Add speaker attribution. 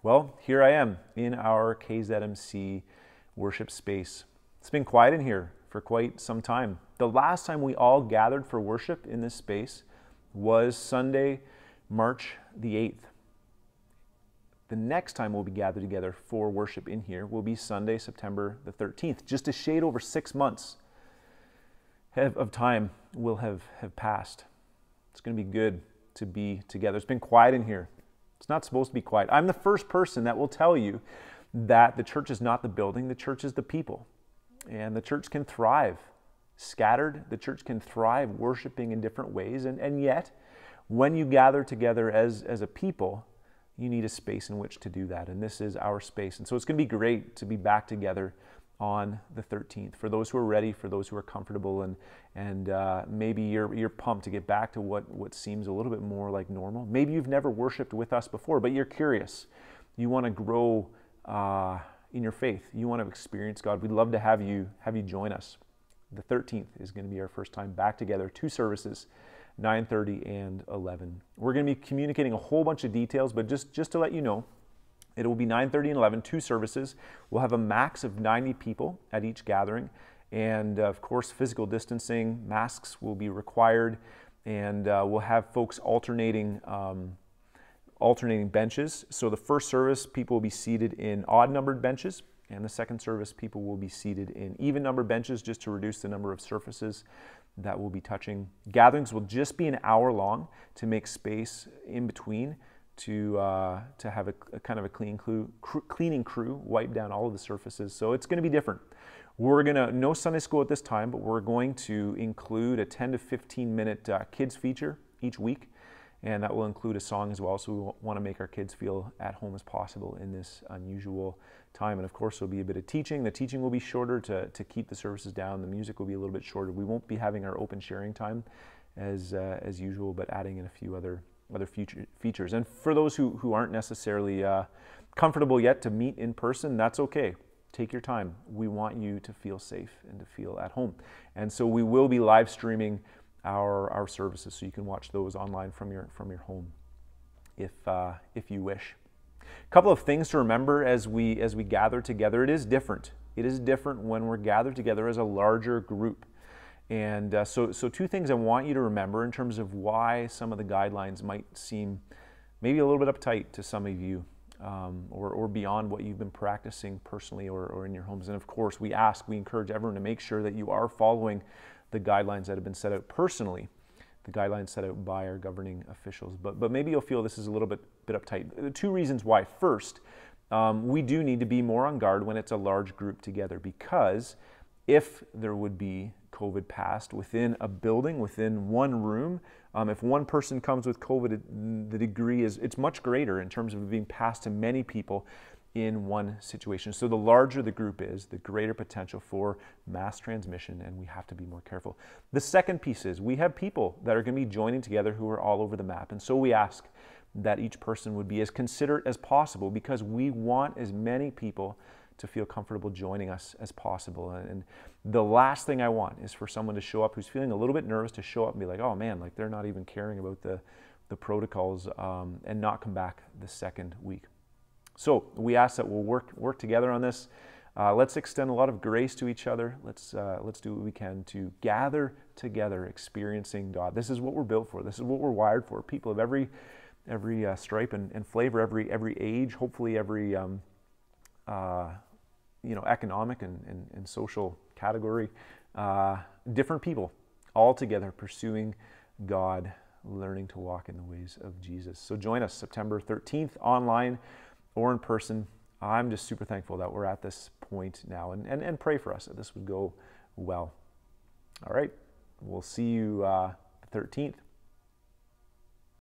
Speaker 1: Well, here I am in our KZMC worship space. It's been quiet in here for quite some time. The last time we all gathered for worship in this space was Sunday, March the 8th. The next time we'll be gathered together for worship in here will be Sunday, September the 13th. Just a shade over 6 months of time will have passed. It's going to be good to be together. It's been quiet in here. It's not supposed to be quiet. I'm the first person that will tell you that the church is not the building, the church is the people. And the church can thrive scattered. The church can thrive worshiping in different ways. And yet, when you gather together as a people, you need a space in which to do that. And this is our space. And so it's going to be great to be back together on the 13th. For those who are ready, for those who are comfortable, and maybe you're pumped to get back to what seems a little bit more like normal. Maybe you've never worshiped with us before, but you're curious. You want to grow in your faith. You want to experience God. We'd love to have you join us. The 13th is going to be our first time back together. 2 services, 9:30 and 11. We're going to be communicating a whole bunch of details, but just to let you know, it will be 9:30 and 11, 2 services. We'll have a max of 90 people at each gathering. And of course, physical distancing, masks will be required. And we'll have folks alternating benches. So the first service, people will be seated in odd-numbered benches. And the second service, people will be seated in even-numbered benches just to reduce the number of surfaces that we'll be touching. Gatherings will just be an hour long to make space in between to have a kind of a cleaning crew wipe down all of the surfaces. So it's going to be different. We're going to, no Sunday school at this time, but we're going to include a 10 to 15 minute kids feature each week. And that will include a song as well. So we want to make our kids feel at home as possible in this unusual time. And of course, there'll be a bit of teaching. The teaching will be shorter to keep the services down. The music will be a little bit shorter. We won't be having our open sharing time as usual, but adding in a few other features. And for those who aren't necessarily comfortable yet to meet in person, that's okay. Take your time. We want you to feel safe and to feel at home. And so we will be live streaming our services, so you can watch those online from your home if you wish. A couple of things to remember as we gather together. It is different. It is different when we're gathered together as a larger group. And so 2 things I want you to remember in terms of why some of the guidelines might seem maybe a little bit uptight to some of you, or beyond what you've been practicing personally or in your homes. And of course, we encourage everyone to make sure that you are following the guidelines that have been set out personally, the guidelines set out by our governing officials. But maybe you'll feel this is a little bit uptight. The 2 reasons why. First, we do need to be more on guard when it's a large group together, because if there would be COVID passed within a building, within one room, if one person comes with COVID, the degree it's much greater in terms of being passed to many people in one situation. So the larger the group is, the greater potential for mass transmission, and we have to be more careful. The second piece is we have people that are going to be joining together who are all over the map, and so we ask that each person would be as considerate as possible, because we want as many people to feel comfortable joining us as possible. And the last thing I want is for someone to show up who's feeling a little bit nervous to show up and be like, oh man, like they're not even caring about the protocols, and not come back the second week. So we ask that we'll work together on this. Let's extend a lot of grace to each other. Let's do what we can to gather together, experiencing God. This is what we're built for. This is what we're wired for. People of every stripe and flavor, every age, hopefully every economic and social category. Different people all together pursuing God, learning to walk in the ways of Jesus. So join us September 13th online or in person. I'm just super thankful that we're at this point now, and pray for us that this would go well. All right, we'll see you the 13th.